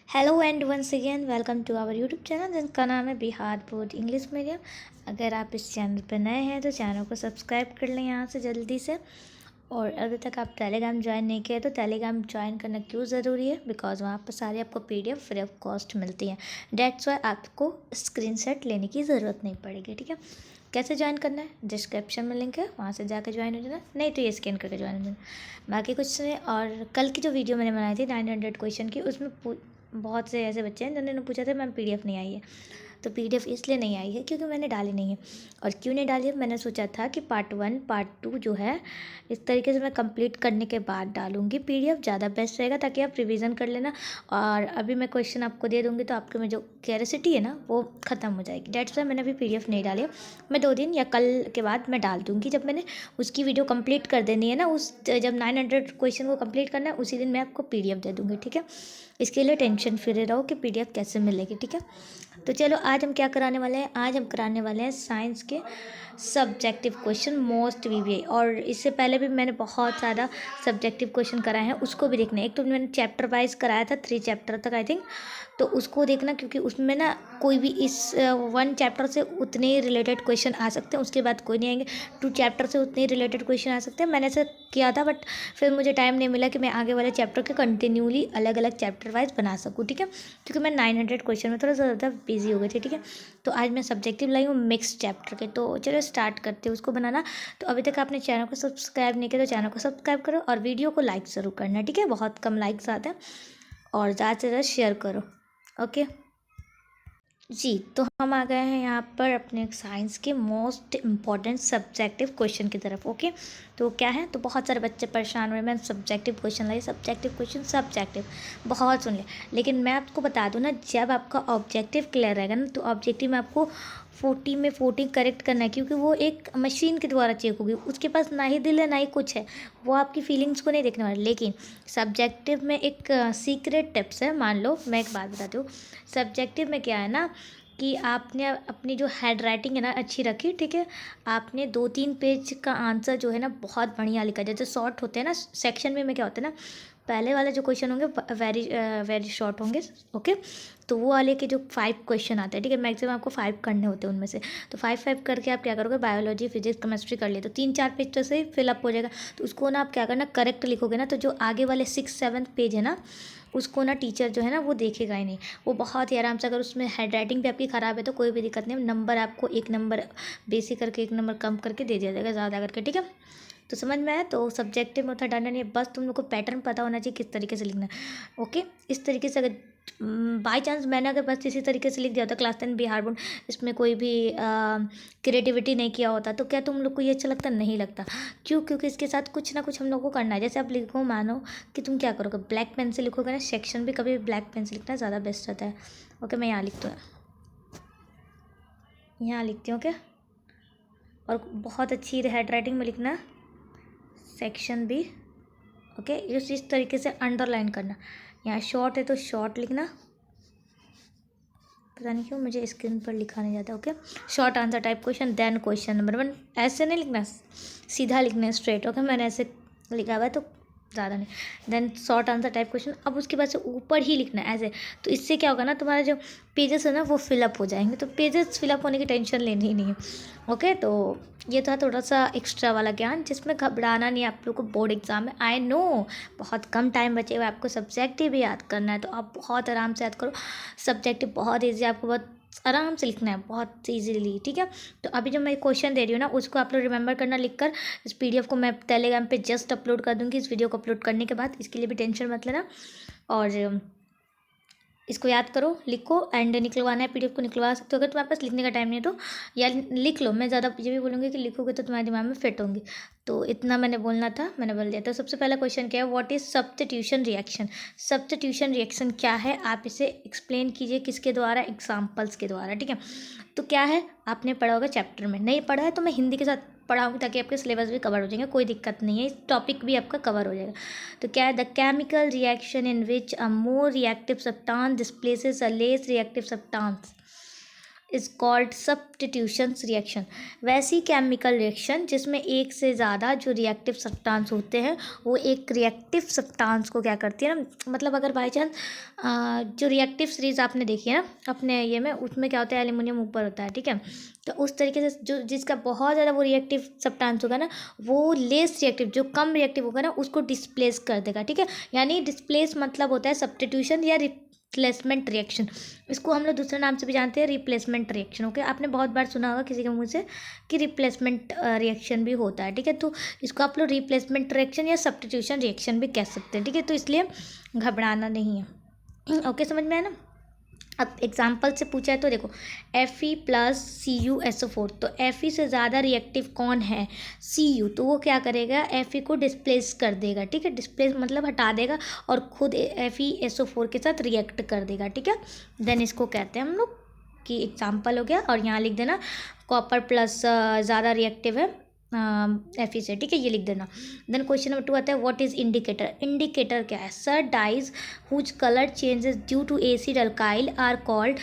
Hello and once again welcome to our YouTube channel जिसका नाम है बिहार बोर्ड इंग्लिश मीडियम। अगर आप इस चैनल पर नए हैं तो चैनल को सब्सक्राइब कर लें यहाँ से जल्दी से। और अभी तक आप टेलीग्राम ज्वाइन नहीं किए तो टेलीग्राम ज्वाइन करना क्यों ज़रूरी है, बिकॉज वहाँ पर सारी आपको पीडीएफ फ्री ऑफ कॉस्ट मिलती है। डेट्स वाई आपको स्क्रीनशॉट लेने की ज़रूरत नहीं पड़ेगी। ठीक है, कैसे ज्वाइन करना है, डिस्क्रिप्शन में लिंक है, वहाँ से जाकर ज्वाइन हो जाना, नहीं तो ये स्कैन करके ज्वाइन हो जाना। बाकी कुछ नहीं। और कल की जो वीडियो मैंने बनाई थी 900 क्वेश्चन की, उसमें बहुत से ऐसे बच्चे हैं जिन्होंने पूछा था मैम पीडीएफ नहीं आई है। तो पीडीएफ इसलिए नहीं आई है क्योंकि मैंने डाली नहीं है। और क्यों नहीं डाली है, मैंने सोचा था कि पार्ट 1 पार्ट 2 जो है इस तरीके से मैं कंप्लीट करने के बाद डालूंगी पीडीएफ, ज़्यादा बेस्ट रहेगा ताकि आप रिवीजन कर लेना। और अभी मैं क्वेश्चन आपको दे दूँगी तो आपके में जो क्यूरियोसिटी है ना वो ख़त्म हो जाएगी। डेट्स वाई मैंने अभी पीडीएफ नहीं डाली है। मैं 2 दिन या कल के बाद मैं डाल दूँगी। जब मैंने उसकी वीडियो कंप्लीट कर देनी है ना, उस जब 900 क्वेश्चन को कंप्लीट करना है उसी दिन मैं आपको पीडीएफ दे दूँगी। ठीक है, इसके लिए टेंशन फ्री रहो कि पीडीएफ कैसे मिलेगी। ठीक है, तो चलो आज हम क्या कराने वाले हैं, आज हम कराने वाले हैं साइंस के सब्जेक्टिव क्वेश्चन मोस्ट वीवीआई। और इससे पहले भी मैंने बहुत ज़्यादा सब्जेक्टिव क्वेश्चन कराए हैं, उसको भी देखना है। एक तो मैंने चैप्टर वाइज कराया था 3 चैप्टर तक आई थिंक, तो उसको देखना क्योंकि उसमें ना कोई भी इस 1 चैप्टर से उतने ही रिलेटेड क्वेश्चन आ सकते हैं, उसके बाद कोई नहीं आएंगे। 2 चैप्टर से उतने ही रिलेटेड क्वेश्चन आ सकते हैं। मैंने ऐसा किया था बट फिर मुझे टाइम नहीं मिला कि मैं आगे वाले चैप्टर के कंटिन्यूली अलग अलग चैप्टर वाइज बना सकूँ। ठीक है, क्योंकि मैं 900 क्वेश्चन में थोड़ा ज़्यादा बिजी हो गई थी। ठीक है, तो आज मैं सब्जेक्टिव लाई हूँ मिक्स चैप्टर के। तो चलो स्टार्ट करते हैं उसको बनाना। तो अभी तक आपने चैनल को सब्सक्राइब नहीं किया तो चैनल को सब्सक्राइब करो और वीडियो को लाइक ज़रूर करना। ठीक है, बहुत कम लाइक्स आते हैं, और ज़्यादा से ज़्यादा शेयर करो। ओके जी, तो हम आ गए हैं यहाँ पर अपने साइंस के मोस्ट इम्पॉर्टेंट सब्जेक्टिव क्वेश्चन की तरफ। ओके, तो क्या है, तो बहुत सारे बच्चे परेशान हो रहे हैं मैम सब्जेक्टिव क्वेश्चन लाई, सब्जेक्टिव क्वेश्चन सब्जेक्टिव बहुत सुन ले। लेकिन मैं आपको बता दूँ ना, जब आपका ऑब्जेक्टिव क्लियर रहेगा ना तो ऑब्जेक्टिव में आपको 40 में 40 करेक्ट करना है, क्योंकि वो एक मशीन के द्वारा चेक होगी। उसके पास ना ही दिल है ना ही कुछ है, वो आपकी फीलिंग्स को नहीं देखने वाला। लेकिन सब्जेक्टिव में एक सीक्रेट टिप्स है। मान लो मैं एक बात बताती हूँ, सब्जेक्टिव में क्या है ना कि आपने अपनी जो हैंड राइटिंग है ना अच्छी रखी। ठीक है, आपने 2-3 पेज का आंसर जो है ना बहुत बढ़िया लिखा। जैसे शॉर्ट होते हैं ना सेक्शन में क्या होता है ना, पहले वाले जो क्वेश्चन होंगे वेरी शॉर्ट होंगे। ओके, तो वो वाले के जो 5 क्वेश्चन आते हैं, ठीक है, मैक्सिमम आपको 5 करने होते हैं उनमें से। तो 5-5 करके आप क्या करोगे, बायोलॉजी फिजिक्स केमिस्ट्री कर लिए तो 3-4 पेज तो से ही फिलअप हो जाएगा। तो उसको ना आप क्या करना, करेक्ट लिखोगे ना, तो जो आगे वाले 6-7 पेज है ना उसको ना टीचर जो है ना वो देखेगा ही नहीं। वो बहुत ही आराम से, अगर उसमें हैंड राइटिंग भी आपकी ख़राब है तो कोई भी दिक्कत नहीं, नंबर आपको 1 नंबर बेसिक करके 1 नंबर कम करके दे दिया जाएगा ज़्यादा करके। ठीक है, तो समझ में आया। तो सब्जेक्टिव में उतना डरना नहीं है, बस तुम लोग को पैटर्न पता होना चाहिए किस तरीके से लिखना है। ओके, इस तरीके से अगर बाई चांस मैंने अगर बस इसी तरीके से लिख दिया होता क्लास 10 बिहार बोर्ड, इसमें कोई भी क्रिएटिविटी नहीं किया होता, तो क्या तुम लोग को ये अच्छा लगता, नहीं लगता। क्यों, क्योंकि इसके साथ कुछ ना कुछ हम लोग को करना है। जैसे आप लिखो, मानो कि तुम क्या करोगे, ब्लैक पेन से लिखोगे ना, सेक्शन भी कभी ब्लैक पेन से लिखना ज़्यादा बेस्ट रहता है। ओके, मैं यहाँ लिखती हूँ, यहाँ लिखती हूँ। ओके, और बहुत अच्छी हैंड राइटिंग में लिखना, सेक्शन भी। ओके, इस तरीके से अंडरलाइन करना। यहाँ शॉर्ट है तो शॉर्ट लिखना, पता नहीं क्यों मुझे स्क्रीन पर लिखा नहीं जाता। Okay, short answer type question, then question number 1। ऐसे नहीं लिखना, सीधा लिखना है, स्ट्रेट। ओके, मैंने ऐसे लिखा हुआ है तो ज़्यादा नहीं। Then short answer type question, अब उसके बाद से ऊपर ही लिखना है ऐसे। तो इससे क्या होगा ना, तुम्हारा जो पेजेस है ना वो फिलअप हो जाएंगे। तो पेजेस फिलअप होने की टेंशन लेनी ही नहीं है। ओके, तो ये था थोड़ा सा एक्स्ट्रा वाला ज्ञान, जिसमें घबराना नहीं है। आप लोग को बोर्ड एग्जाम है, आई नो बहुत कम टाइम बचे हुए, आपको सब्जेक्टिव भी याद करना है, तो आप बहुत आराम से याद करो। सब्जेक्टिव बहुत ईजी, आपको बहुत आराम से लिखना है, बहुत ईजीली। ठीक है, तो अभी जो मैं क्वेश्चन दे रही हूँ ना उसको आप लोग रिमेंबर करना लिख कर। इस पीडीएफ को मैं टेलीग्राम पे जस्ट अपलोड कर दूँगी इस वीडियो को अपलोड करने के बाद, इसके लिए भी टेंशन मत लेना। और इसको याद करो, लिखो, एंड निकलवाना है पीडीएफ को निकलवा सकते हो। अगर तुम्हारे पास लिखने का टाइम नहीं है तो या लिख लो। मैं ज़्यादा ये भी बोलूँगी कि लिखोगे तो तुम्हारे दिमाग में फिट होंगी। तो इतना मैंने बोलना था, मैंने बोल दिया। तो सबसे पहला क्वेश्चन क्या है, what is substitution reaction. Substitution reaction क्या है, आप इसे एक्सप्लेन कीजिए किसके द्वारा, एग्जाम्पल्स के द्वारा। ठीक है, तो क्या है, आपने पढ़ा होगा चैप्टर में, नहीं पढ़ा है तो मैं हिंदी के साथ पढ़ाऊँगी ताकि आपके सिलेबस भी कवर हो जाएंगे, कोई दिक्कत नहीं है, इस टॉपिक भी आपका कवर हो जाएगा। तो क्या है, the chemical reaction in which a more reactive substance displaces a less reactive substance. Is called substitution reaction. वैसी केमिकल रिएक्शन जिसमें एक से ज़्यादा जो रिएक्टिव सब्सटेंस होते हैं वो एक रिएक्टिव सब्सटेंस को क्या करती है ना, मतलब अगर बाई चांस जो रिएक्टिव सीरीज आपने देखी है ना अपने ये में, उसमें क्या होता है, एल्यूमिनियम ऊपर होता है, ठीक है। तो उस तरीके से जो जिसका बहुत ज़्यादा वो रिएक्टिव सब्सटेंस होगा ना, वो लेस रिएक्टिव, जो कम रिएक्टिव होगा ना, उसको डिस्प्लेस कर देगा, ठीक है। यानी डिस्प्लेस मतलब होता है सब्स्टिट्यूशन या रिप्लेसमेंट रिएक्शन। इसको हम लोग दूसरे नाम से भी जानते हैं, रिप्लेसमेंट रिएक्शन। ओके, आपने बहुत बार सुना होगा किसी के मुंह से कि रिप्लेसमेंट रिएक्शन भी होता है, ठीक है। तो इसको आप लोग रिप्लेसमेंट रिएक्शन या सब्स्टिट्यूशन रिएक्शन भी कह सकते हैं, ठीक है। तो इसलिए घबराना नहीं है। ओके, समझ में आया ना। अब एग्जाम्पल से पूछा है तो देखो, Fe+Cu SO4, तो Fe से ज़्यादा रिएक्टिव कौन है, Cu, तो वो क्या करेगा, Fe को डिस्प्लेस कर देगा, ठीक है। डिस्प्लेस मतलब हटा देगा और खुद FeSO4 के साथ रिएक्ट कर देगा, ठीक है। देन इसको कहते हैं हम लोग कि एग्जाम्पल हो गया। और यहाँ लिख देना कॉपर प्लस ज़्यादा रिएक्टिव है Fe से, ठीक है, ये लिख देना। देन क्वेश्चन नंबर 2 आता है, व्हाट इज इंडिकेटर। इंडिकेटर क्या है, sir dyes whose colour changes due to acid alkali are called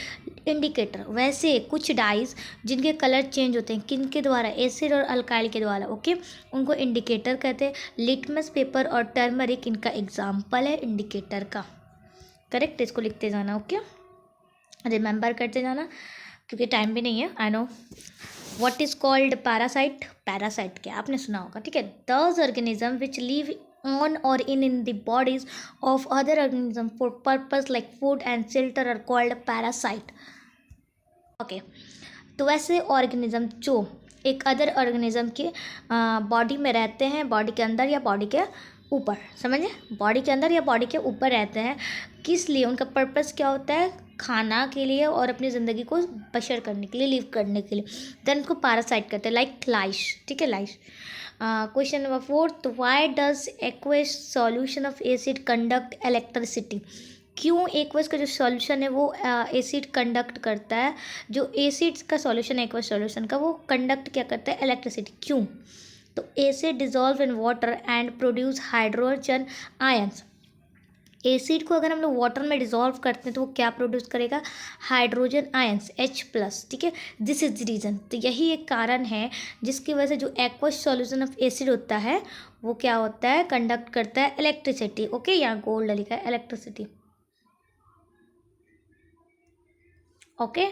indicator. वैसे कुछ डाइज जिनके कलर चेंज होते हैं किनके द्वारा, एसिड और अल्काइल के द्वारा, ओके, उनको इंडिकेटर कहते हैं। लिटमस पेपर और टर्मरिक इनका एग्जाम्पल है इंडिकेटर का, करेक्ट। इसको लिखते जाना, ओके, रिमेंबर करते जाना क्योंकि टाइम भी नहीं है, I know. What is called parasite. Parasite क्या आपने सुना होगा, ठीक है। दस organism which live on or in the bodies of other organism for purpose like food and shelter are called parasite. Okay, तो वैसे ऑर्गेनिज्म जो एक अदर ऑर्गेनिज्म के बॉडी में रहते हैं, बॉडी के अंदर या बॉडी के ऊपर, समझे, बॉडी के अंदर या बॉडी के ऊपर रहते हैं, किस लिए, उनका पर्पस क्या होता है, खाना के लिए और अपनी ज़िंदगी को बशर करने के लिए, लिव करने के लिए। देन उनको पैरासाइट कहते हैं, लाइक लाइश, ठीक है, लाइश। Question number 4, why does aqueous solution of acid conduct electricity. क्यों एक्वस का जो सॉल्यूशन है वो एसिड कंडक्ट करता है, जो एसिड का सॉल्यूशन है एक्वस सॉल्यूशन का, वो कंडक्ट क्या करता है, इलेक्ट्रिसिटी, क्यों। तो acid dissolve in water and produce hydrogen ions. Acid को अगर हम लोग वाटर में डिजॉल्व करते हैं तो वो क्या प्रोड्यूस करेगा, हाइड्रोजन आयंस H+, ठीक है। दिस इज द रीज़न, तो यही एक कारण है जिसकी वजह से जो एक्वस सॉल्यूशन ऑफ एसिड होता है वो क्या होता है, कंडक्ट करता है इलेक्ट्रिसिटी, ओके। यहाँ गोल्ड लिखा है, electricity, okay.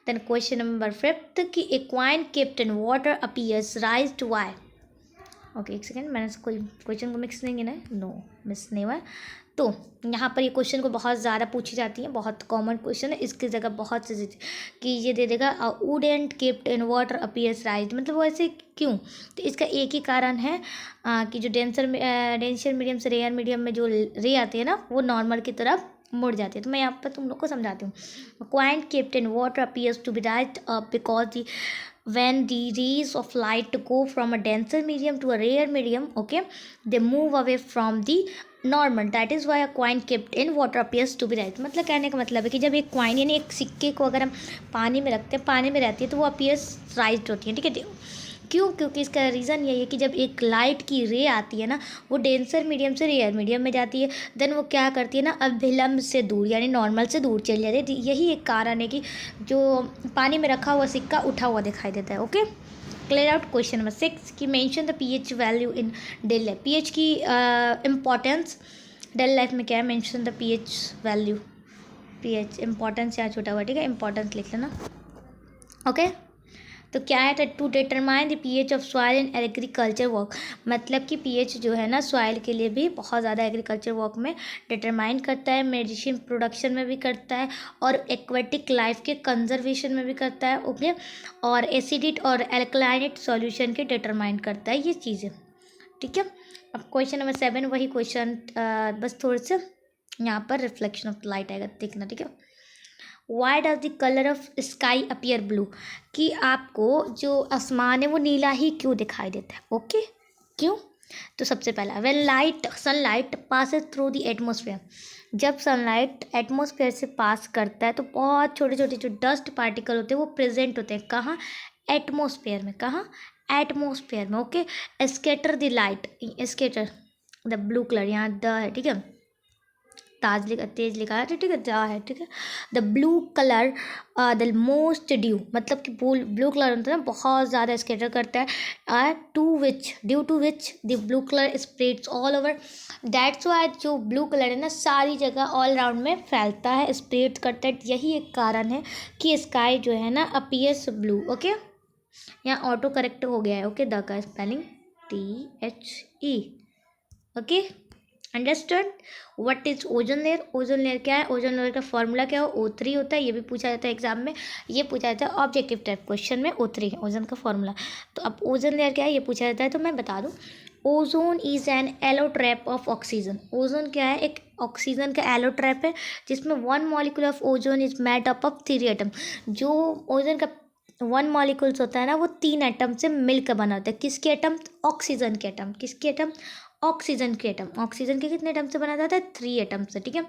Then question number 5 कि a coin kept in water appears raise to why. Okay, एक सेकेंड, मैंने कोई क्वेश्चन को मिक्स नहीं किया है, नो मिस नहीं हुआ है। तो यहाँ पर ये क्वेश्चन को बहुत ज़्यादा पूछी जाती है, बहुत कॉमन क्वेश्चन है, इसकी जगह बहुत से कि ये दे देगा would and kept in water appears rise, मतलब वो ऐसे क्यों। तो इसका एक ही कारण है कि जो डेंसर मीडियम से रेयर मीडियम में जो रे आती है ना, वो नॉर्मल की तरफ मुड़ जाती है। तो मैं यहाँ पर तुम लोग को समझाती हूँ। Coin kept in water appears to be raise up because the when the rays of light go from a denser medium to a rare medium, okay, they move away from the normal, that is why a coin kept in water appears to be right। मतलब कहने का मतलब है कि जब एक coin यानी एक सिक्के को अगर हम पानी में रखते हैं, पानी में रहती है तो वो अपीयर्स राइज होती है, ठीक है। क्यों, क्योंकि इसका रीज़न यही है कि जब एक लाइट की रे आती है ना, वो डेंसर मीडियम से रेयर मीडियम में जाती है, देन वो क्या करती है ना, अभिलंब से दूर यानी नॉर्मल से दूर चली जाती है। यही एक कारण है कि जो पानी में रखा हुआ सिक्का उठा हुआ दिखाई देता है, okay. Clear out. Question number 6 कि mention the pH value in daily life. PH की इम्पॉर्टेंस डेली लाइफ में क्या है, mention the pH value. PH importance यहाँ छोटा हुआ, ठीक है, इम्पॉर्टेंस लिख लेना, ओके। तो क्या है, to determine the pH of soil in agriculture work, मतलब कि पीएच जो है ना सॉइल के लिए भी बहुत ज़्यादा एग्रीकल्चर वर्क में डिटरमाइन करता है, मेडिसिन प्रोडक्शन में भी करता है और एक्वेटिक लाइफ के कंजर्वेशन में भी करता है, ओके। और एसिडिक और एल्कलाइनेट सॉल्यूशन के डिटरमाइन करता है ये चीज़ें, ठीक है। अब क्वेश्चन नंबर 7 वही क्वेश्चन, बस थोड़े से यहाँ पर रिफ्लेक्शन ऑफ लाइट आएगा, देखना, ठीक है। Why does the colour of sky appear blue, कि आपको जो आसमान है वो नीला ही क्यों दिखाई देता है, ओके, क्यों। तो सबसे पहला, when light sunlight passes through the atmosphere, जब सनलाइट एटमोसफेयर से पास करता है तो बहुत छोटे छोटे जो डस्ट पार्टिकल होते हैं वो प्रेजेंट होते हैं, कहाँ, एटमोसफेयर में, कहाँ, एटमोसफेयर में, okay. Scatter the light, scatter the blue colour यहाँ द है, ठीक है, तेज लिखा है, ठीक है, जा है, ठीक है। The blue colour the most due, मतलब कि ब्लू कलर होता है ना, बहुत ज़्यादा स्कैटर करता है, due to which the blue colour spreads all over. That's why जो ब्लू कलर है ना सारी जगह ऑल राउंड में फैलता है, स्प्रेड करता है। यही एक कारण है कि स्काई जो है ना अपीयर्स ब्लू। ओके, यहाँ ऑटो करेक्ट हो गया है। ओके, द का spelling THE। Okay, understood. What is ozone layer? Ozone layer क्या है? ओजोन लेयर का फॉर्मूला क्या हो? O3 होता है। ये भी पूछा जाता है एग्जाम में, ये पूछा जाता है ऑब्जेक्टिव टाइप क्वेश्चन में। O3 है ओजोन का फॉर्मूला। तो अब ओजोन लेयर क्या है ये पूछा जाता है, तो मैं बता दूं, ozone is an allotrope of oxygen. Ozone क्या है? एक ऑक्सीजन का एलोट्रैप है जिसमें 1 molecule of ozone is made up of 3 atom. जो ओजोन का 1 मॉलिक्यूल्स होता है ना वो 3 एटम से मिलकर बना होता है। किसके एटम? ऑक्सीजन के एटम। किसके एटम? ऑक्सीजन के एटम। ऑक्सीजन के कितने एटम से बना जाता है? 3 एटम से, ठीक है।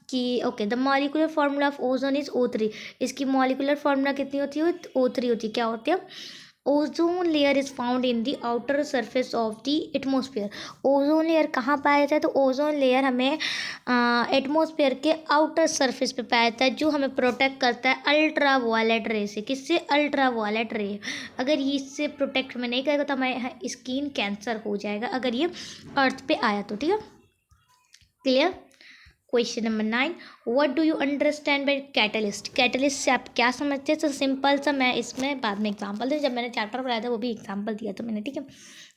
कि okay, the molecular formula of ozone is O3। इसकी मॉलिकुलर फार्मूला कितनी होती है? O3 होती है। क्या होती है? Ozone layer is found in the outer surface of the atmosphere. Ozone layer कहाँ पाया जाता है? तो ओजोन लेयर हमें एटमोसफियर के आउटर सरफेस पे पाया जाता है, जो हमें प्रोटेक्ट करता है अल्ट्रा वायलेट रे से। किससे? अल्ट्रा वायलेट रे। अगर ये इससे प्रोटेक्ट में नहीं करेगा तो हमारे स्किन कैंसर हो जाएगा अगर ये अर्थ पे आया तो, ठीक है। Clear? Question number 9, what do you understand by catalyst? Catalyst से आप क्या समझते हैं? तो सिंपल सा, मैं इसमें बाद में एग्जांपल दूँ, जब मैंने चैप्टर पढ़ाया था वो भी एग्जांपल दिया था मैंने, ठीक है।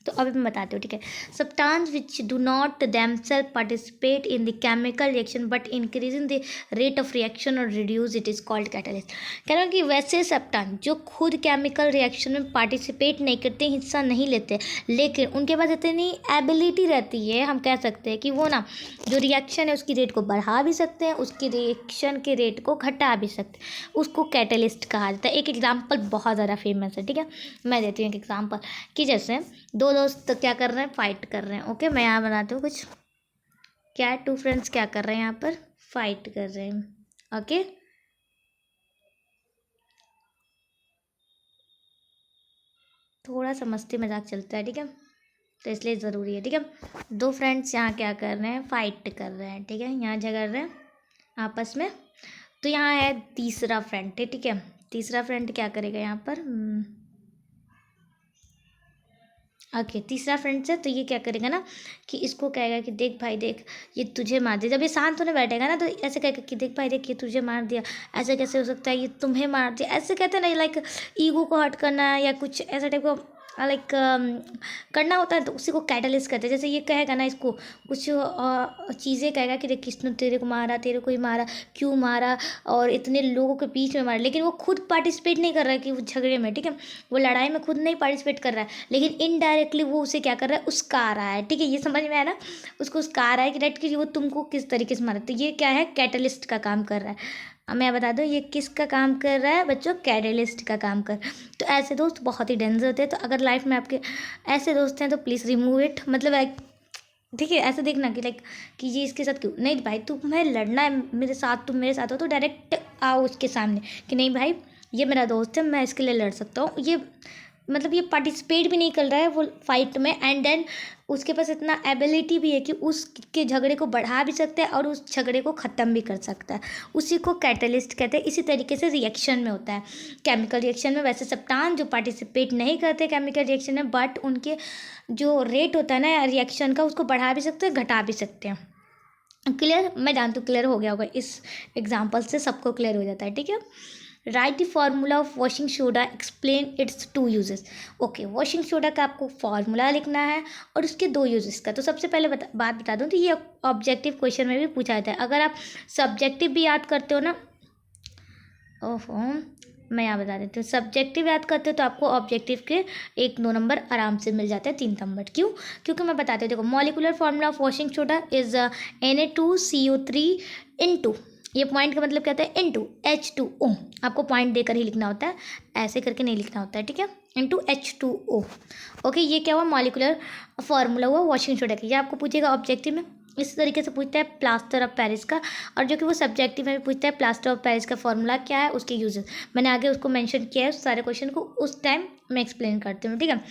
तो अभी मैं बताती हूँ, ठीक है। Substance which do not themselves participate in the chemical reaction but increasing the rate of reaction और reduce it is called catalyst. कह रहा हूँ कि वैसे सब्सटेंस जो खुद केमिकल रिएक्शन में पार्टिसिपेट नहीं करते, हिस्सा नहीं लेते, लेकिन उनके पास इतनी एबिलिटी रहती है, हम कह सकते हैं कि वो ना जो रिएक्शन है उसकी रेट को बढ़ा भी सकते हैं, उसकी रिएक्शन के रेट को घटा भी सकते हैं, उसको कैटलिस्ट कहा जाता है। एक एग्जांपल बहुत ज़्यादा फेमस है, ठीक है। मैं देती हूँ एक एग्जांपल कि जैसे दो दोस्त क्या कर रहे हैं? फाइट कर रहे हैं। ओके, मैं यहाँ बनाती हूँ कुछ। क्या है? 2 फ्रेंड्स क्या कर रहे हैं? यहाँ पर फाइट कर रहे हैं। ओके, थोड़ा सा मस्ती मजाक चलता है, ठीक है, तो इसलिए ज़रूरी है, ठीक है। 2 फ्रेंड्स यहाँ क्या कर रहे हैं? फाइट कर रहे हैं, ठीक है, यहाँ झगड़ रहे हैं आपस में। तो यहाँ है तीसरा फ्रेंड, ठीक है। तीसरा फ्रेंड क्या करेगा यहाँ पर? ओके, तीसरा फ्रेंड से तो ये क्या करेगा ना कि इसको कहेगा कि देख भाई देख, ये तुझे मार दिया। जब ये शांत होने बैठेगा ना तो ऐसे कहेगा कि देख भाई देख, ये तुझे मार दिया, ऐसे कैसे हो सकता है, ये तुम्हें मार दिया। ऐसे कहते हैं ना, लाइक ईगो को हर्ट करना या कुछ ऐसा टाइप का लाइक करना होता है, तो उसी को कैटलिस्ट कहते हैं। जैसे ये कहेगा ना इसको कुछ चीज़ें कहेगा कि देख किसने तेरे को मारा, तेरे को ही मारा, क्यों मारा, और इतने लोगों के बीच में मारा, लेकिन वो खुद पार्टिसिपेट नहीं कर रहा है कि वो झगड़े में, ठीक है, वो लड़ाई में खुद नहीं पार्टिसिपेट कर रहा है, लेकिन इनडायरेक्टली वो उसे क्या कर रहा है? उसका रहा है, ठीक है। ये समझ में आया ना? उसको उसका रहा है कि राइट कि वो तुमको किस तरीके से मारा। तो ये क्या है? कैटलिस्ट का काम कर रहा है। अब मैं बता दूँ ये किसका काम कर रहा है बच्चों? कैटलिस्ट का काम कर। तो ऐसे दोस्त बहुत ही डेंजर होते हैं। तो अगर लाइफ में आपके ऐसे दोस्त हैं तो प्लीज़ रिमूव इट। मतलब लाइक, ठीक है, ऐसे देखना कि लाइक कि ये इसके साथ क्यों नहीं भाई, तुम्हें लड़ना है मेरे साथ, तुम मेरे साथ हो तो डायरेक्ट आओ उसके सामने कि नहीं भाई ये मेरा दोस्त है, मैं इसके लिए लड़ सकता हूँ। ये मतलब ये पार्टिसिपेट भी नहीं कर रहा है वो फाइट में, एंड देन उसके पास इतना एबिलिटी भी है कि उसके झगड़े को बढ़ा भी सकता है और उस झगड़े को ख़त्म भी कर सकता है। उसी को कैटलिस्ट कहते हैं। इसी तरीके से रिएक्शन में होता है, केमिकल रिएक्शन में। वैसे सब्सटेंस जो पार्टिसिपेट नहीं करते केमिकल रिएक्शन में, बट उनके जो रेट होता है ना रिएक्शन का, उसको बढ़ा भी सकते हैं, घटा भी सकते हैं। क्लियर? मैं जानती हूँ क्लियर हो गया होगा, इस एग्जाम्पल से सबको क्लियर हो जाता है, ठीक है। Right the formula of washing soda, explain it's 2 uses. Okay, washing soda का आपको फार्मूला लिखना है और उसके 2 यूजेस का। तो सबसे पहले बात बता दूं तो ये ऑब्जेक्टिव क्वेश्चन में भी पूछा जाता है। अगर आप सब्जेक्टिव भी याद करते हो ना, ओहो मैं यहाँ बता देती हूँ, सब्जेक्टिव याद करते हो तो आपको ऑब्जेक्टिव के 1-2 नंबर आराम से मिल जाते हैं, 3 नंबर। क्यों? क्योंकि मैं बताती हूँ, देखो molecular formula of washing soda is Na2CO3 into, ये पॉइंट का मतलब कहता है इनटू H2O। आपको पॉइंट देकर ही लिखना होता है, ऐसे करके नहीं लिखना होता है, ठीक है, इनटू H2O। ओके, ये क्या हुआ? मॉलिकुलर फार्मूला हुआ वॉशिंग सोडा का। ये आपको पूछेगा ऑब्जेक्टिव में, इस तरीके से पूछता है प्लास्टर ऑफ पेरिस का। और जो कि वो सब्जेक्टिव में भी पूछता है प्लास्टर ऑफ पेरिस का फॉर्मूला क्या है, उसके यूजेस मैंने आगे उसको मेंशन किया है। उस सारे क्वेश्चन को उस टाइम मैं एक्सप्लेन करती हूँ, ठीक है।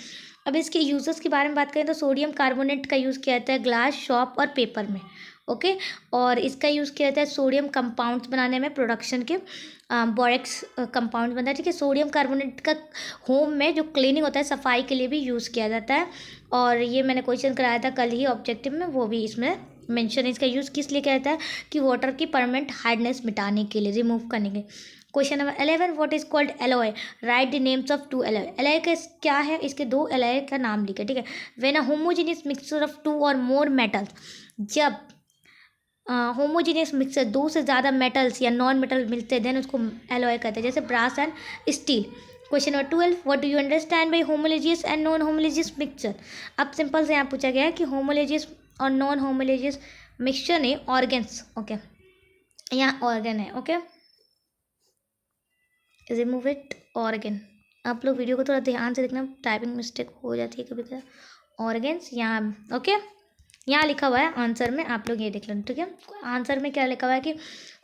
अब इसके यूजेस के बारे में बात करें तो सोडियम कार्बोनेट का यूज़ किया जाता है ग्लास, शॉप और पेपर में। ओके। और इसका यूज़ किया जाता है सोडियम कंपाउंड्स बनाने में, प्रोडक्शन के बोरेक्स कंपाउंड बनता है, ठीक है। सोडियम कार्बोनेट का होम में जो क्लीनिंग होता है, सफाई के लिए भी यूज़ किया जाता है। और ये मैंने क्वेश्चन कराया था कल ही ऑब्जेक्टिव में, वो भी इसमें मेंशन है। इसका यूज़ किस लिए किया जाता है कि वाटर की परमानेंट हार्डनेस मिटाने के लिए, रिमूव करने के। Question number 11, what is called alloy, write the names of two alloy. Alloy का क्या है, इसके दो एलॉय का नाम लिखे, ठीक है। When a homogeneous mixture of two और मोर मेटल्स, जब होमोजीनियस मिक्सर दो से ज़्यादा मेटल्स या नॉन मेटल मिलते हैं, देन उसको एलॉय कहते हैं, जैसे brass and steel. Question number 12, what do you understand by homologous and non homologous mixture. अब सिंपल से यहाँ पूछा गया है कि होमोलोजियस और नॉन होमोलोजियस मिक्सचर ने ऑर्गेन्स, ओके, यहाँ ऑर्गन है, ओके, रिमूव इट, ऑर्गन। आप लोग वीडियो को थोड़ा ध्यान से देखना, टाइपिंग मिस्टेक हो जाती है कभी कभी। ऑर्गेन्स यहाँ, ओके, यहाँ लिखा हुआ है आंसर में, आप लोग ये देख लेना, ठीक है। आंसर में क्या लिखा हुआ है कि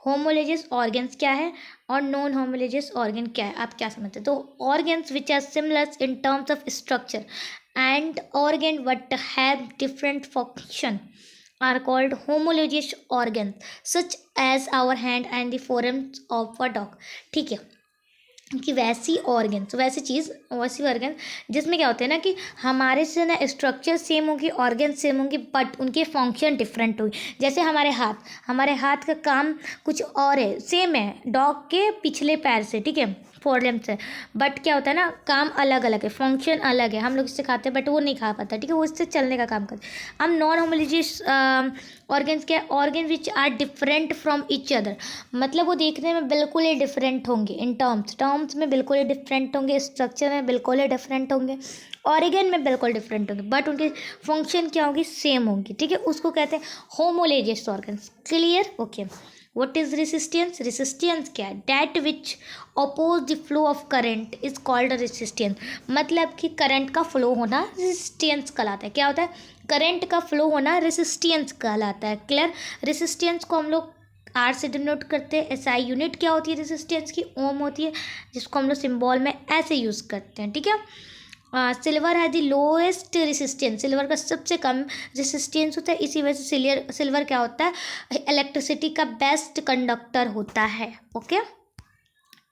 होमोलोजियस ऑर्गेन्स क्या है और नॉन होमोलोजियस ऑर्गन क्या है, आप क्या समझते हैं। तो organs which are similar in terms of structure and organ but have different function are called homologous organs such as our hand and the forearms of a dog, ठीक है। कि वैसी ऑर्गन्स, वैसी चीज़, वैसी ऑर्गन जिसमें क्या होते हैं ना कि हमारे से ना स्ट्रक्चर सेम होगी, ऑर्गन सेम होंगी, बट उनके फंक्शन डिफरेंट होगी। जैसे हमारे हाथ का काम कुछ और है, सेम है डॉग के पिछले पैर से, ठीक है, फोर से, बट क्या होता है ना, काम अलग अलग है, फंक्शन अलग है। हम लोग इससे खाते हैं बट वो नहीं खा पाता, ठीक है, वो इससे चलने का काम करते हैं। अब नॉन होमोलोजियस ऑर्गन्स क्या, organ which are different from each other, मतलब वो देखने में बिल्कुल ही डिफरेंट होंगे, इन टर्म्स में बिल्कुल ही डिफरेंट होंगे, स्ट्रक्चर में बिल्कुल ही डिफरेंट होंगे, ऑर्गन में बिल्कुल डिफरेंट होंगे, बट उनके फंक्शन क्या होगी, सेम होंगी, ठीक है। उसको कहते हैं homologous organs. Clear, okay. What is resistance, resistance क्या है, that which oppose the flow of current is called resistance, मतलब कि करंट का फ्लो होना रेसिस्टेंस कहलाता है। क्या होता है, करंट का फ्लो होना रेसिस्टेंस कहलाता है। क्लियर, रेसिस्टेंस को हम लोग आर से डिनोट करते हैं। एसआई यूनिट क्या होती है रेसिस्टेंस की, ओम होती है, जिसको हम लोग सिंबल में ऐसे यूज़ करते हैं, ठीक है। सिल्वर है द लोएस्ट रेसिस्टेंस, सिल्वर का सबसे कम रेसिस्टेंस होता है, इसी वजह से सिल्वर क्या होता है, इलेक्ट्रिसिटी का बेस्ट कंडक्टर होता है, ओके।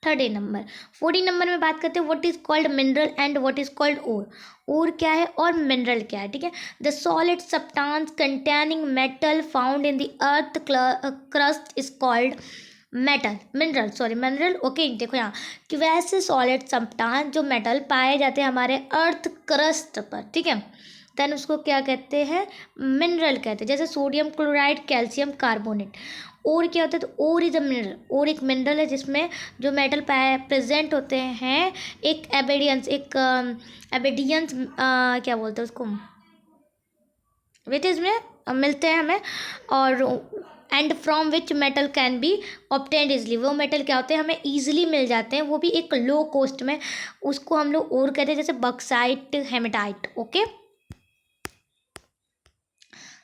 14 नंबर में बात करते हैं what is called mineral and what is called ore. Ore क्या है और मिनरल क्या है, ठीक है। The solid substance containing metal found in the earth crust is called mineral, okay. देखो यहाँ कि वैसे सॉलिड सब्सटेंस जो मेटल पाए जाते हैं हमारे अर्थ क्रस्ट पर, ठीक है, देन उसको क्या कहते हैं, मिनरल कहते हैं। जैसे सोडियम क्लोराइड, कैल्शियम कार्बोनेट। और क्या होता है, तो और इज अ मिनरल, और एक मिनरल है जिसमें जो मेटल प्रेजेंट होते हैं, एक एबेडियंस क्या बोलते हैं उसको, विच में मिलते हैं हमें, और and from which metal can be obtained easily, वो मेटल क्या होते हैं हमें ईजिली मिल जाते हैं, वो भी एक लो कॉस्ट में, उसको हम लोग और कहते हैं, जैसे bauxite, hematite, okay.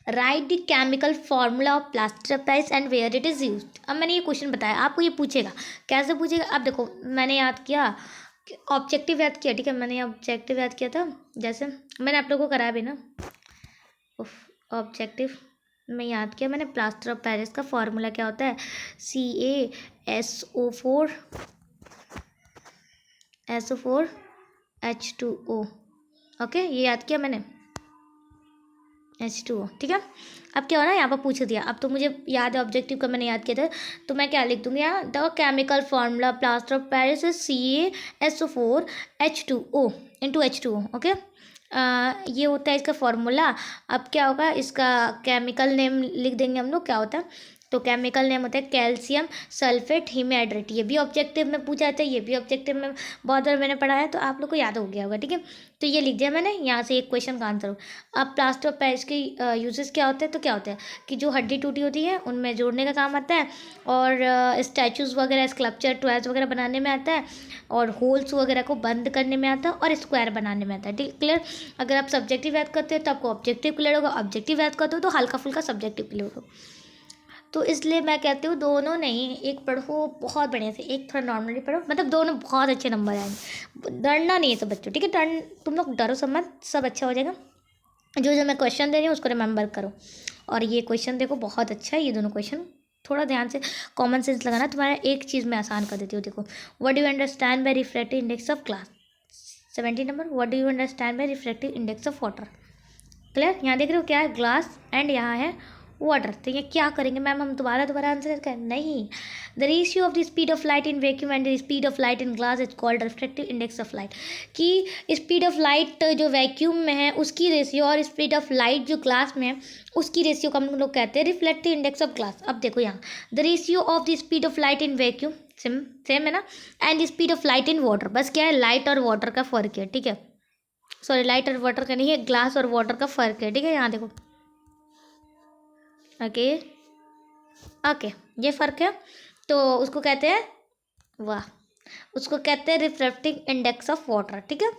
Write the chemical formula of plaster of Paris and where it is used. अब मैंने ये क्वेश्चन बताया, आपको ये पूछेगा, कैसे पूछेगा, अब देखो मैंने याद किया, ऑब्जेक्टिव याद किया, ठीक है, मैंने ऑब्जेक्टिव याद किया था, जैसे मैंने आप लोगों को कराया भी ना, ऑब्जेक्टिव में याद किया मैंने, प्लास्टर ऑफ पेरिस का फार्मूला क्या होता है, CaSO4 H2O, ओके, ये याद किया मैंने, H2O, ठीक है। अब क्या हो ना, यहाँ पर पूछ दिया, अब तो मुझे याद है ऑब्जेक्टिव का मैंने याद किया था, तो मैं क्या लिख दूँगी यहाँ, the chemical formula plaster of Paris is CaSO4 H2O into H2O, okay. ये होता है इसका फार्मूला। अब क्या होगा, इसका केमिकल नेम लिख देंगे हम लोग, क्या होता है, तो केमिकल नेम होता है कैल्शियम सल्फेट हीमैड्रेट। ये भी ऑब्जेक्टिव में पूछा जाता है, ये भी ऑब्जेक्टिव में बहुत बार मैंने पढ़ा है, तो आप लोग को याद हो गया होगा, ठीक है। तो ये लिख दिया मैंने, यहाँ से एक क्वेश्चन का आंसर हो। अब प्लास्टर ऑफ पेरिस के यूजेस क्या होते हैं, तो क्या होता है कि जो हड्डी टूटी होती है उनमें जोड़ने का काम आता है, और स्टैचूज़ वगैरह, स्कल्पचर, टॉयज वगैरह बनाने में आता है, और होल्स वगैरह को बंद करने में आता है, और स्क्वायर बनाने में आता है, ठीक, क्लियर। अगर आप सब्जेक्टिव याद करते हो तो आपको ऑब्जेक्टिव क्लियर होगा, ऑब्जेक्टिव याद करते हो तो हल्का फुल्का सब्जेक्टिव क्लियर होगा। तो इसलिए मैं कहती हूँ दोनों नहीं, एक पढ़ो बहुत बढ़िया से, एक थोड़ा नॉर्मली पढ़ो, मतलब दोनों बहुत अच्छे नंबर आएंगे। डरना नहीं है सब बच्चों, ठीक है, तुम लोग डरो सब मत, सब अच्छा हो जाएगा। जो मैं क्वेश्चन दे रही हूँ उसको रिमेंबर करो, और ये क्वेश्चन देखो बहुत अच्छा है, ये दोनों क्वेश्चन थोड़ा ध्यान से कॉमन सेंस लगाना, तुम्हारा एक चीज़ में आसान कर देती हूँ। देखो, what do you understand by refractive index of glass. 17 number, what do you understand by refractive index of water. Clear, यहाँ देख रहे हो क्या है, ग्लास एंड यहाँ है वाटर। तो ये क्या करेंगे मैम, हम दोबारा आंसर करें? नहीं, the ratio of the speed of light in vacuum and the speed of light in glass is called refractive index of light. कि स्पीड ऑफ लाइट जो वैक्यूम में है उसकी रेशियो और स्पीड ऑफ लाइट जो glass में है उसकी रेशियो को हम लोग कहते हैं रिफ्लेक्टिव इंडेक्स ऑफ ग्लास। अब देखो यहाँ, the ratio of the speed of light in vacuum same है ना, and speed of light in water, बस क्या है, लाइट और वाटर का फर्क है, ठीक है। सॉरी, लाइट और वाटर का नहीं है, ग्लास और वाटर का फर्क है, ठीक है। यहाँ देखो, ओके ओके, ये फ़र्क है, तो उसको कहते हैं, वाह, उसको कहते हैं रिफ्रैक्टिव इंडेक्स ऑफ वाटर, ठीक है।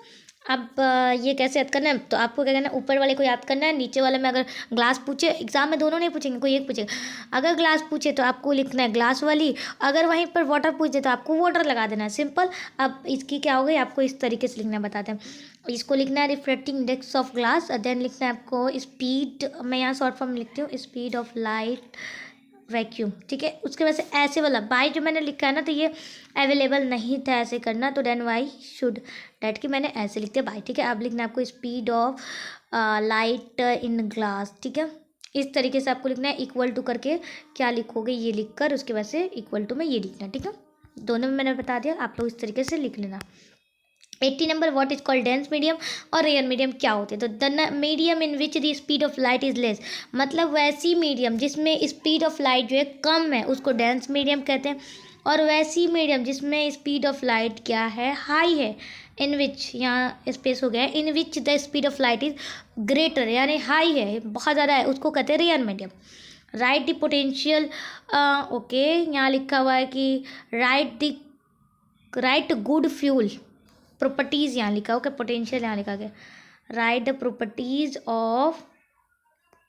अब ये कैसे याद करना है, तो आपको क्या करना है, ऊपर वाले को याद करना है, नीचे वाले में अगर ग्लास पूछे, एग्जाम में दोनों नहीं पूछेंगे, कोई एक पूछेगा। अगर ग्लास पूछे तो आपको लिखना है ग्लास वाली, अगर वहीं पर वाटर पूछे तो आपको वाटर लगा देना है, सिंपल। अब इसकी क्या हो गई, आपको इस तरीके से लिखना बताते हैं। इसको लिखना है refractive index of glass, then लिखना है आपको स्पीड, मैं यहाँ शॉर्ट फॉर्म लिखती हूँ, स्पीड ऑफ लाइट वैक्यूम, ठीक है। उसके वजह से ऐसे वाला बाई जो मैंने लिखा है ना, तो ये अवेलेबल नहीं था ऐसे करना, तो देन वाई शुड डैट कि मैंने ऐसे लिख दिया बाई, ठीक है। अब लिखना है आपको speed of light in glass, ठीक है। इस तरीके से आपको लिखना है, इक्वल टू करके क्या लिखोगे, ये लिख कर उसके बाद से इक्वल टू में ये लिखना, ठीक है। दोनों में मैंने बता दिया, आप लोग इस तरीके से लिख लेना। 80 number, what is called dense medium और रेयर मीडियम क्या होते हैं। तो the medium in which the speed of light is less, मतलब वैसी मीडियम जिसमें स्पीड ऑफ लाइट जो है कम है उसको डेंस मीडियम कहते हैं, और वैसी मीडियम जिसमें स्पीड ऑफ लाइट क्या है, हाई है, इन विच, यहाँ स्पेस हो गया है, in which the speed of light is greater, यानी हाई है, बहुत ज़्यादा है, उसको कहते हैं rare medium. Write the potential, okay, यहाँ लिखा हुआ है कि राइट गुड फ्यूल प्रॉपर्टीज़, यहाँ लिखा हो, क्या पोटेंशियल यहाँ लिखा गया, राइट द प्रॉपर्टीज़ ऑफ,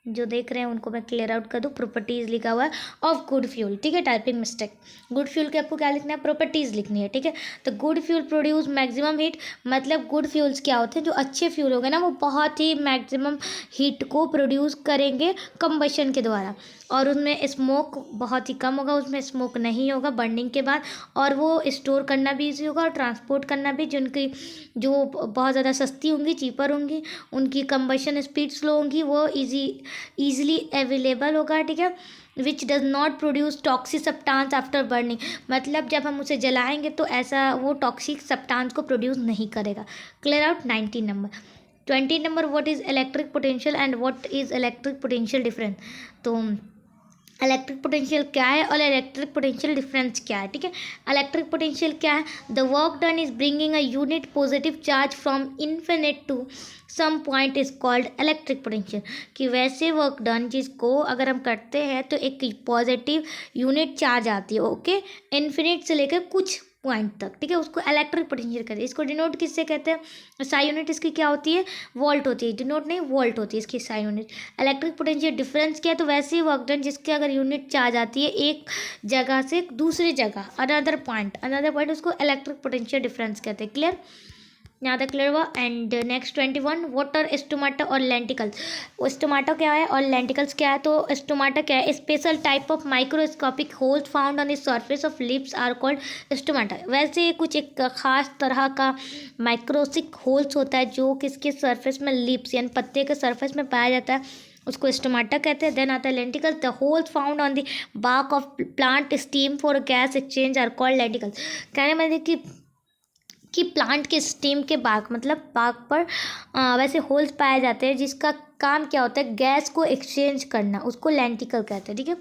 जो देख रहे हैं उनको मैं क्लियर आउट कर दूँ, प्रॉपर्टीज़ लिखा हुआ है ऑफ गुड फ्यूल, ठीक है, टाइपिंग मिस्टेक। गुड फ्यूल के आपको क्या लिखना है, प्रॉपर्टीज़ लिखनी है, ठीक है। तो good fuel produce maximum heat, मतलब गुड फ्यूल्स क्या होते हैं, जो अच्छे फ्यूल हो गए ना वो बहुत ही मैक्सिमम हीट को प्रोड्यूस करेंगे कंबशन के द्वारा, और उसमें स्मोक बहुत ही कम होगा, उसमें स्मोक नहीं होगा बर्निंग के बाद, और वो स्टोर करना भी ईजी होगा और ट्रांसपोर्ट करना भी, जिनकी जो बहुत ज़्यादा सस्ती होंगी, चीपर होंगी, उनकी कंबशन स्पीड स्लो होंगी, वो ईजिली अवेलेबल होगा, ठीक है। Which does not produce toxic substance after burning, मतलब जब हम उसे जलाएंगे तो ऐसा वो टॉक्सिक सब्सटेंस को प्रोड्यूस नहीं करेगा। Clear out. 19 number. 20 number, what is electric potential and what is electric potential difference. तो इलेक्ट्रिक पोटेंशियल क्या है और इलेक्ट्रिक पोटेंशियल डिफरेंस क्या है, ठीक है। इलेक्ट्रिक पोटेंशियल क्या है, the work done is bringing a unit positive charge from infinite to some point is called electric potential, कि वैसे वर्क डन जिसको अगर हम करते हैं तो एक पॉजिटिव यूनिट चार्ज आती है, ओके, इन्फिनिट से लेकर कुछ पॉइंट तक, ठीक है, उसको इलेक्ट्रिक पोटेंशियल कहते हैं। इसको डिनोट किससे कहते हैं, साई यूनिट इसकी क्या होती है, वोल्ट होती है, डिनोट नहीं वोल्ट होती है इसकी Sai unit. Electric potential difference क्या है, तो वैसे वर्क डन जिसके अगर यूनिट चार्ज आती है एक जगह से दूसरी जगह, अनदर पॉइंट, उसको इलेक्ट्रिक पोटेंशियल डिफरेंस कहते हैं। क्लियर, यहाँ तक क्लियर हुआ। एंड नेक्स्ट 21, वाटर स्टोमाटा और लेंटिकल्स। स्टोमाटा क्या है और लेंटिकल्स क्या है, तो स्टोमाटा क्या है, special type of microscopic holes found on the surface of leaves are called stomata. वैसे कुछ एक खास तरह का माइक्रोस्कोपिक होल्स होता है जो किसके सरफेस में, लिप्स यानी पत्ते के सरफेस में पाया जाता है, उसको स्टोमाटा कहते हैं। देन आता है lenticels, the holes found on the bark of plant stem for gas exchange are called lenticels. कहने मतलब कि प्लांट के स्टीम के बाग, मतलब बाग पर वैसे होल्स पाए जाते हैं जिसका काम क्या होता है, गैस को एक्सचेंज करना, उसको लेंटिकल कहते हैं, ठीक है।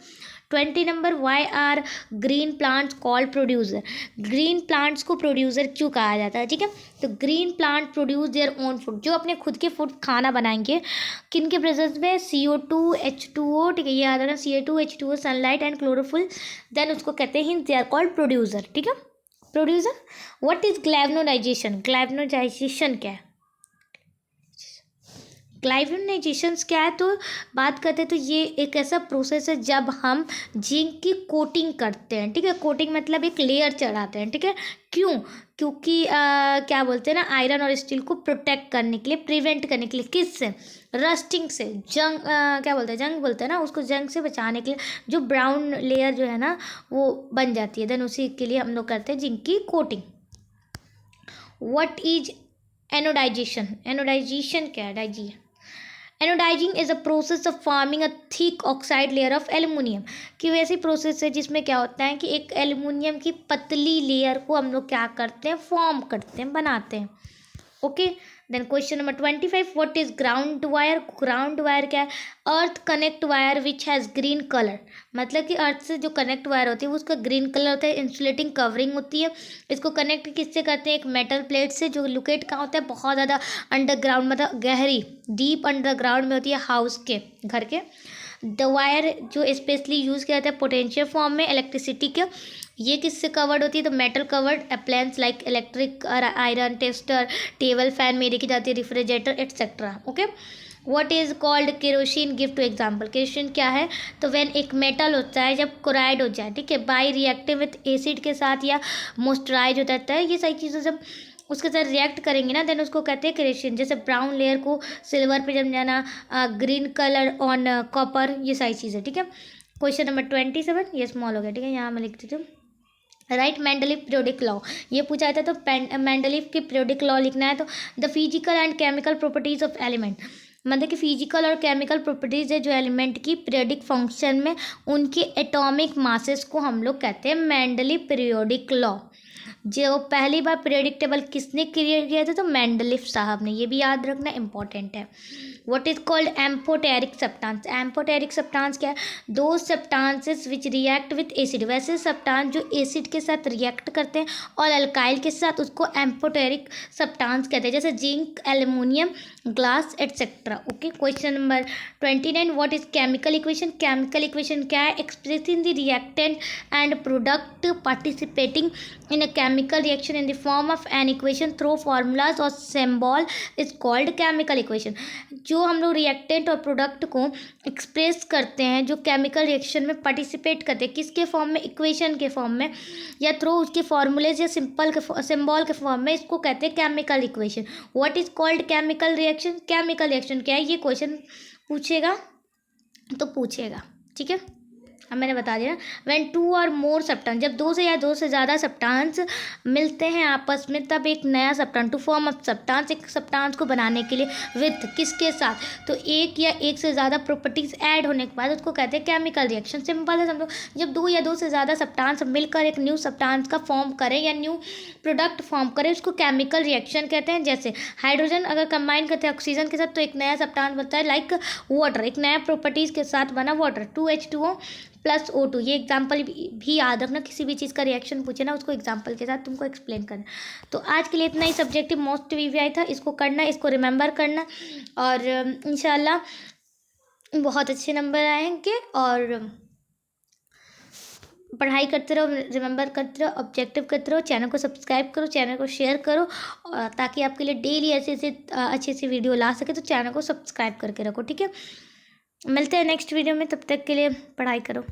20 number, why are green plants called producer. Green plants को प्रोड्यूसर क्यों कहा जाता है, ठीक है। तो green plant produce their own food, जो अपने खुद के फूड खाना बनाएंगे, किन के प्रेजेंस में, CO2 H2O, ठीक है, ये याद रखना, CO2 H2O, sunlight and chlorophyll, then उसको कहते हैं दे आर कॉल्ड प्रोड्यूसर, ठीक है, प्रोड्यूसर। व्हाट इज ग्लैवनोडाइजेशन, ग्लैवनोडाइजेशन क्या है, ग्लाइकोलाइजेशन क्या है, तो बात करते हैं तो ये एक ऐसा प्रोसेस है जब हम जिंक की कोटिंग करते हैं, ठीक है। कोटिंग मतलब एक लेयर चढ़ाते हैं, ठीक है। क्यों? क्योंकि क्या बोलते हैं ना, आयरन और स्टील को प्रोटेक्ट करने के लिए, प्रिवेंट करने के लिए, किससे? रस्टिंग से, जंग क्या बोलते हैं, जंग बोलते हैं ना उसको, जंग से बचाने के लिए जो ब्राउन लेयर जो है ना वो बन जाती है, देन उसी के लिए हम लोग करते हैं जिंक की coating. What is anodization? Anodization क्या है? Anodizing is a process of forming a thick oxide layer of aluminium. कि वैसी प्रोसेस है जिसमें क्या होता है कि एक एल्युमिनियम की पतली लेयर को हम लोग क्या करते हैं, फॉर्म करते हैं, बनाते हैं। Okay, then question number 25, what is ground wire? Ground wire क्या है? Earth connect wire which has green colour. मतलब कि अर्थ से जो कनेक्ट वायर होती है वो उसका ग्रीन कलर होता है, इंसुलेटिंग कवरिंग होती है। इसको कनेक्ट किससे करते हैं? एक मेटल प्लेट से, जो लोकेट कहाँ होता है, बहुत ज़्यादा अंडरग्राउंड, मतलब गहरी, डीप अंडरग्राउंड में होती है, हाउस के, घर के। द वायर जो स्पेशली यूज़ किया जाता है पोटेंशियल फॉर्म में इलेक्ट्रिसिटी के, ये किससे कवर्ड होती है? तो metal covered appliance like electric iron, tester, table fan में देखी जाती है, refrigerator etcetera. Okay, what is called kerosene? Give two example. Kerosene क्या है? तो व्हेन एक मेटल होता है जब क्लोराइड हो जाए, ठीक है, बाई रिएक्टिव विथ एसिड के साथ या मॉइस्चराइज हो जाता है, ये सारी चीज़ें जब उसके साथ रिएक्ट करेंगे ना, देन उसको कहते हैं केरोसिन। जैसे ब्राउन लेयर को सिल्वर पे जम जाना, ग्रीन कलर ऑन कॉपर, ये सारी चीज़ें, ठीक है। क्वेश्चन नंबर 27, ये स्मॉल हो गया, ठीक है, यहाँ मैं लिख देती हूँ। राइट मेंडलीव पीरियोडिक लॉ, ये पूछा जाता है तो मेंडलीव की पीरियोडिक लॉ लिखना है। तो the physical and chemical properties of element, मतलब कि फिजिकल और केमिकल प्रॉपर्टीज है जो एलिमेंट की पीरियोडिक फंक्शन में उनके एटॉमिक मासेस को हम लोग कहते हैं मेंडलीव पीरियोडिक लॉ। जो पहली बार पीरियोडिक टेबल किसने क्रिएट किया था? तो मेंडलीव साहब ने, ये भी याद रखना इंपॉर्टेंट है। What is called amphoteric substance? Amphoteric substance क्या है? दो substances which react with acid, वैसे सब्सटेंस जो एसिड के साथ रिएक्ट करते हैं और अल्काइल के साथ, उसको एम्फोटेरिक सब्सटेंस कहते हैं, जैसे zinc, aluminium, glass etcetera. Okay, question number 29, what is chemical equation? Chemical equation क्या है? Expressing the reactant and product participating in a chemical reaction in the form of an equation through formulas or symbol is called chemical equation। जो हम लोग reactant और product को express करते हैं, जो केमिकल रिएक्शन में पार्टिसिपेट करते हैं, किसके फॉर्म में? इक्वेशन के फॉर्म में, या थ्रू उसके फॉर्मूलेज या सिंपल के सिंबल के फॉर्म में, इसको कहते हैं chemical equation. What is called chemical reaction? Chemical reaction क्या है? ये क्वेश्चन पूछेगा तो पूछेगा, ठीक है। अब मैंने बता दिया। व्हेन टू और मोर सब्सटेंस, जब दो से या दो से ज़्यादा सब्सटेंस मिलते हैं आपस में, तब एक नया substance, to form a substance, एक सब्सटेंस को बनाने के लिए, विथ किसके साथ? तो एक या एक से ज़्यादा प्रॉपर्टीज ऐड होने के बाद उसको कहते हैं केमिकल रिएक्शन। सिंपल है, समझो, जब दो या दो से ज़्यादा सब्सटेंस मिलकर एक न्यू सब्सटेंस का फॉर्म करें या न्यू प्रोडक्ट फॉर्म करें, उसको केमिकल रिएक्शन कहते हैं। जैसे हाइड्रोजन अगर कंबाइन करते हैं ऑक्सीजन के साथ तो एक नया सब्सटेंस बनता है, लाइक वाटर, एक नया प्रॉपर्टीज के साथ बना वाटर, 2H2O प्लस O2। ये एग्जाम्पल भी याद रखना, किसी भी चीज़ का रिएक्शन पूछे ना, उसको एग्जाम्पल के साथ तुमको एक्सप्लेन करना। तो आज के लिए इतना ही सब्जेक्टिव मोस्ट वीवीआई था, इसको करना, इसको रिमेंबर करना, और इंशाल्लाह बहुत अच्छे नंबर आएंगे। और पढ़ाई करते रहो, रिमेंबर करते रहो, ऑब्जेक्टिव करते रहो, चैनल को सब्सक्राइब करो, चैनल को शेयर करो, और ताकि आपके लिए डेली ऐसे ऐसे अच्छी अच्छी वीडियो ला सके, तो चैनल को सब्सक्राइब करके रखो, ठीक है। मिलते हैं नेक्स्ट वीडियो में, तब तक के लिए पढ़ाई करो।